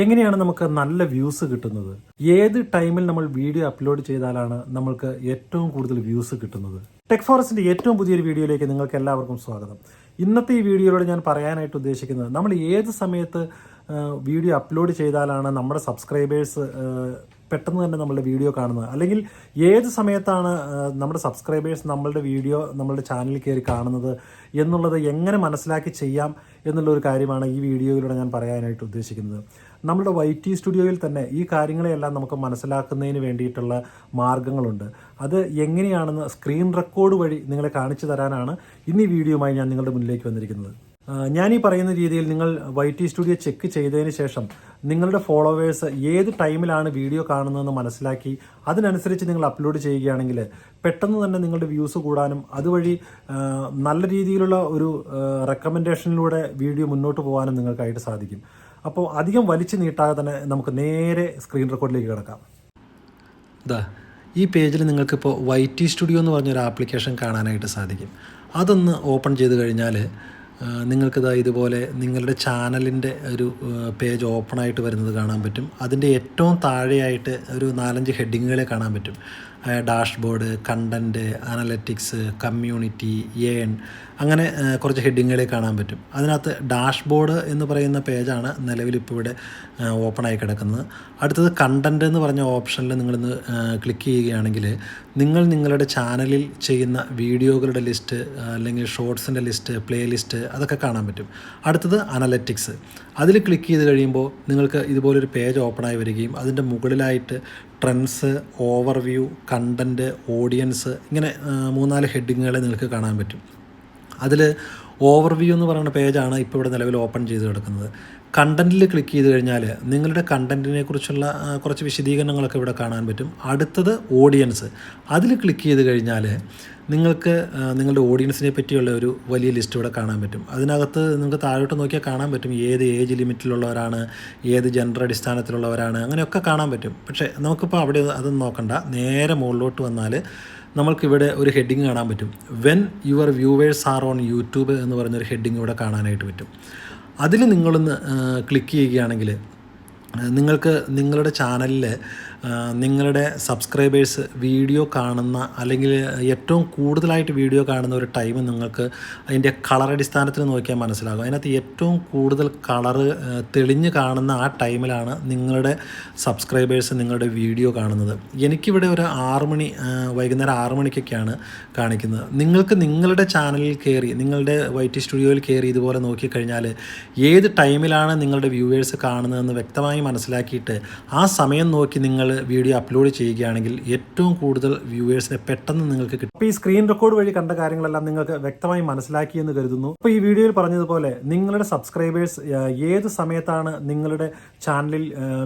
എങ്ങനെയാണ് നമുക്ക് നല്ല വ്യൂസ് കിട്ടുന്നത്? ഏത് ടൈമിൽ നമ്മൾ വീഡിയോ അപ്ലോഡ് ചെയ്താലാണ് നമ്മൾക്ക് ഏറ്റവും കൂടുതൽ വ്യൂസ് കിട്ടുന്നത്? ടെക് ഫോറസ്റ്റിന്റെ ഏറ്റവും പുതിയൊരു വീഡിയോയിലേക്ക് നിങ്ങൾക്ക് എല്ലാവർക്കും സ്വാഗതം. ഇന്നത്തെ ഈ വീഡിയോയിലൂടെ ഞാൻ പറയാനായിട്ട് ഉദ്ദേശിക്കുന്നത്, നമ്മൾ ഏത് സമയത്ത് വീഡിയോ അപ്ലോഡ് ചെയ്താലാണ് നമ്മുടെ സബ്സ്ക്രൈബേഴ്സ് പെട്ടെന്ന് തന്നെ നമ്മളുടെ വീഡിയോ കാണുന്നത്, അല്ലെങ്കിൽ ഏത് സമയത്താണ് നമ്മുടെ സബ്സ്ക്രൈബേഴ്സ് നമ്മളുടെ വീഡിയോ നമ്മളുടെ ചാനലിൽ കയറി കാണുന്നത് എന്നുള്ളത് എങ്ങനെ മനസ്സിലാക്കി ചെയ്യാം എന്നുള്ളൊരു കാര്യമാണ് ഈ വീഡിയോയിലൂടെ ഞാൻ പറയാനായിട്ട് ഉദ്ദേശിക്കുന്നത്. നമ്മുടെ YT സ്റ്റുഡിയോയിൽ തന്നെ ഈ കാര്യങ്ങളെയെല്ലാം നമുക്ക് മനസ്സിലാക്കുന്നതിന് വേണ്ടിയിട്ടുള്ള മാർഗ്ഗങ്ങളുണ്ട്. അത് എങ്ങനെയാണെന്ന് സ്ക്രീൻ റെക്കോർഡ് വഴി നിങ്ങളെ കാണിച്ചു തരാനാണ് ഇന്ന് ഈ വീഡിയോയുമായി ഞാൻ നിങ്ങളുടെ മുന്നിലേക്ക് വന്നിരിക്കുന്നത്. ഞാനീ പറയുന്ന രീതിയിൽ നിങ്ങൾ YT സ്റ്റുഡിയോ ചെക്ക് ചെയ്തതിന് ശേഷം നിങ്ങളുടെ ഫോളോവേഴ്സ് ഏത് ടൈമിലാണ് വീഡിയോ കാണുന്നതെന്ന് മനസ്സിലാക്കി അതിനനുസരിച്ച് നിങ്ങൾ അപ്ലോഡ് ചെയ്യുകയാണെങ്കിൽ പെട്ടെന്ന് തന്നെ നിങ്ങളുടെ വ്യൂസ് കൂടാനും അതുവഴി നല്ല രീതിയിലുള്ള ഒരു റെക്കമെൻഡേഷനിലൂടെ വീഡിയോ മുന്നോട്ട് പോകാനും നിങ്ങൾക്കായിട്ട് സാധിക്കും. അപ്പോൾ അധികം വലിച്ചു നീട്ടാതെ തന്നെ നമുക്ക് നേരെ സ്ക്രീൻ റെക്കോർഡിലേക്ക് കിടക്കാം. ഈ പേജിൽ നിങ്ങൾക്കിപ്പോൾ YT സ്റ്റുഡിയോ എന്ന് പറഞ്ഞൊരു ആപ്ലിക്കേഷൻ കാണാനായിട്ട് സാധിക്കും. അതൊന്ന് ഓപ്പൺ ചെയ്ത് കഴിഞ്ഞാൽ നിങ്ങൾക്കിതാ ഇതുപോലെ നിങ്ങളുടെ ചാനലിൻ്റെ ഒരു പേജ് ഓപ്പണായിട്ട് വരുന്നത് കാണാൻ പറ്റും. അതിൻ്റെ ഏറ്റവും താഴെയായിട്ട് ഒരു 4-5 ഹെഡിങ്ങുകളെ കാണാൻ പറ്റും. Dashboard, content, analytics, community, earn, അങ്ങനെ കുറച്ച് ഹെഡിങ്ങുകളെ കാണാൻ പറ്റും. അതിനകത്ത് ഡാഷ്ബോർഡ് എന്ന് പറയുന്ന പേജാണ് നിലവിലിപ്പോൾ ഇവിടെ ഓപ്പണായി കിടക്കുന്നത്. അടുത്തത് കണ്ടൻറ്റ് എന്ന് പറഞ്ഞ ഓപ്ഷനിൽ നിങ്ങളിന്ന് ക്ലിക്ക് ചെയ്യുകയാണെങ്കിൽ നിങ്ങളുടെ ചാനലിൽ ചെയ്യുന്ന വീഡിയോകളുടെ ലിസ്റ്റ്, അല്ലെങ്കിൽ ഷോർട്സിൻ്റെ ലിസ്റ്റ്, പ്ലേ ലിസ്റ്റ്, അതൊക്കെ കാണാൻ പറ്റും. അടുത്തത് അനലറ്റിക്സ്. അതിൽ ക്ലിക്ക് ചെയ്ത് കഴിയുമ്പോൾ നിങ്ങൾക്ക് ഇതുപോലൊരു പേജ് ഓപ്പണായി വരികയും അതിൻ്റെ മുകളിലായിട്ട് ട്രെൻഡ്സ്, ഓവർവ്യൂ, കണ്ടൻറ്റ്, ഓഡിയൻസ്, ഇങ്ങനെ 3-4 ഹെഡിങ്ങുകളെ നിങ്ങൾക്ക് കാണാൻ പറ്റും. അതിൽ ഓവർവ്യൂ എന്ന് പറയുന്ന പേജാണ് ഇപ്പോൾ ഇവിടെ നിലവിൽ ഓപ്പൺ ചെയ്ത് കിടക്കുന്നത്. കണ്ടൻറ്റിൽ ക്ലിക്ക് ചെയ്ത് കഴിഞ്ഞാൽ നിങ്ങളുടെ കണ്ടൻറ്റിനെ കുറിച്ചുള്ള കുറച്ച് വിശദീകരണങ്ങളൊക്കെ ഇവിടെ കാണാൻ പറ്റും. അടുത്തത് ഓഡിയൻസ്. അതിൽ ക്ലിക്ക് ചെയ്ത് കഴിഞ്ഞാൽ നിങ്ങൾക്ക് നിങ്ങളുടെ ഓഡിയൻസിനെ പറ്റിയുള്ള ഒരു വലിയ ലിസ്റ്റ് ഇവിടെ കാണാൻ പറ്റും. അതിനകത്ത് നിങ്ങൾക്ക് താഴോട്ട് നോക്കിയാൽ കാണാൻ പറ്റും ഏത് ഏജ് ലിമിറ്റിലുള്ളവരാണ്, ഏത് ജെൻഡർ അടിസ്ഥാനത്തിലുള്ളവരാണ്, അങ്ങനെയൊക്കെ കാണാൻ പറ്റും. പക്ഷേ നമുക്കിപ്പോൾ അവിടെ അതൊന്നും നോക്കണ്ട. നേരെ മുകളിലോട്ട് വന്നാൽ നമ്മൾക്കിവിടെ ഒരു ഹെഡിങ് കാണാൻ പറ്റും. When your viewers R on YouTube എന്ന് പറഞ്ഞൊരു ഹെഡിങ് ഇവിടെ കാണാനായിട്ട് പറ്റും. അതിൽ നിങ്ങളൊന്ന് ക്ലിക്ക് ചെയ്യുകയാണെങ്കിൽ നിങ്ങൾക്ക് നിങ്ങളുടെ ചാനലിൽ നിങ്ങളുടെ സബ്സ്ക്രൈബേഴ്സ് വീഡിയോ കാണുന്ന, അല്ലെങ്കിൽ ഏറ്റവും കൂടുതലായിട്ട് വീഡിയോ കാണുന്ന ഒരു ടൈം നിങ്ങൾക്ക് അതിൻ്റെ കളർ അടിസ്ഥാനത്തിൽ നോക്കിയാൽ മനസ്സിലാകും. അതിനകത്ത് ഏറ്റവും കൂടുതൽ കളറ് തെളിഞ്ഞ് കാണുന്ന ആ ടൈമിലാണ് നിങ്ങളുടെ സബ്സ്ക്രൈബേഴ്സ് നിങ്ങളുടെ വീഡിയോ കാണുന്നത്. എനിക്കിവിടെ ഒരു 6 മണി, വൈകുന്നേരം 6 മണിക്കൊക്കെയാണ് കാണിക്കുന്നത്. നിങ്ങൾക്ക് നിങ്ങളുടെ ചാനലിൽ കയറി, നിങ്ങളുടെ YT സ്റ്റുഡിയോയിൽ കയറി ഇതുപോലെ നോക്കിക്കഴിഞ്ഞാൽ ഏത് ടൈമിലാണ് നിങ്ങളുടെ വ്യൂവേഴ്സ് കാണുന്നതെന്ന് വ്യക്തമായി മനസ്സിലാക്കിയിട്ട് ആ സമയം നോക്കി നിങ്ങൾ വീഡിയോ അപ്ലോഡ് ചെയ്യുകയാണെങ്കിൽ ഏറ്റവും കൂടുതൽ വ്യൂവേഴ്സിനെ പെട്ടെന്ന് നിങ്ങൾക്ക് കിട്ടും. അപ്പോൾ ഈ സ്ക്രീൻ റെക്കോർഡ് വഴി കണ്ട കാര്യങ്ങളെല്ലാം നിങ്ങൾക്ക് വ്യക്തമായി മനസ്സിലാക്കിയെന്ന് കരുതുന്നു. അപ്പോൾ ഈ വീഡിയോയിൽ പറഞ്ഞതുപോലെ നിങ്ങളുടെ സബ്സ്ക്രൈബേഴ്സ് ഏത് സമയത്താണ് നിങ്ങളുടെ ചാനലിൽ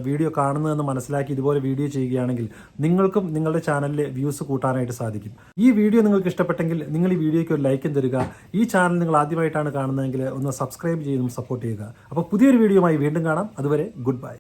വീഡിയോ കാണുന്നതെന്ന് മനസ്സിലാക്കി ഇതുപോലെ വീഡിയോ ചെയ്യുകയാണെങ്കിൽ നിങ്ങൾക്കും നിങ്ങളുടെ ചാനലിൽ വ്യൂസ് കൂട്ടാനായിട്ട് സാധിക്കും. ഈ വീഡിയോ നിങ്ങൾക്ക് ഇഷ്ടപ്പെട്ടെങ്കിൽ നിങ്ങൾ ഈ വീഡിയോയ്ക്ക് ഒരു ലൈക്കും തരിക. ഈ ചാനൽ നിങ്ങൾ ആദ്യമായിട്ടാണ് കാണുന്നതെങ്കിൽ ഒന്ന് സബ്സ്ക്രൈബ് ചെയ്തും സപ്പോർട്ട് ചെയ്യുക. അപ്പോൾ പുതിയൊരു വീഡിയോയുമായി വീണ്ടും കാണാം. അതുവരെ ഗുഡ് ബൈ.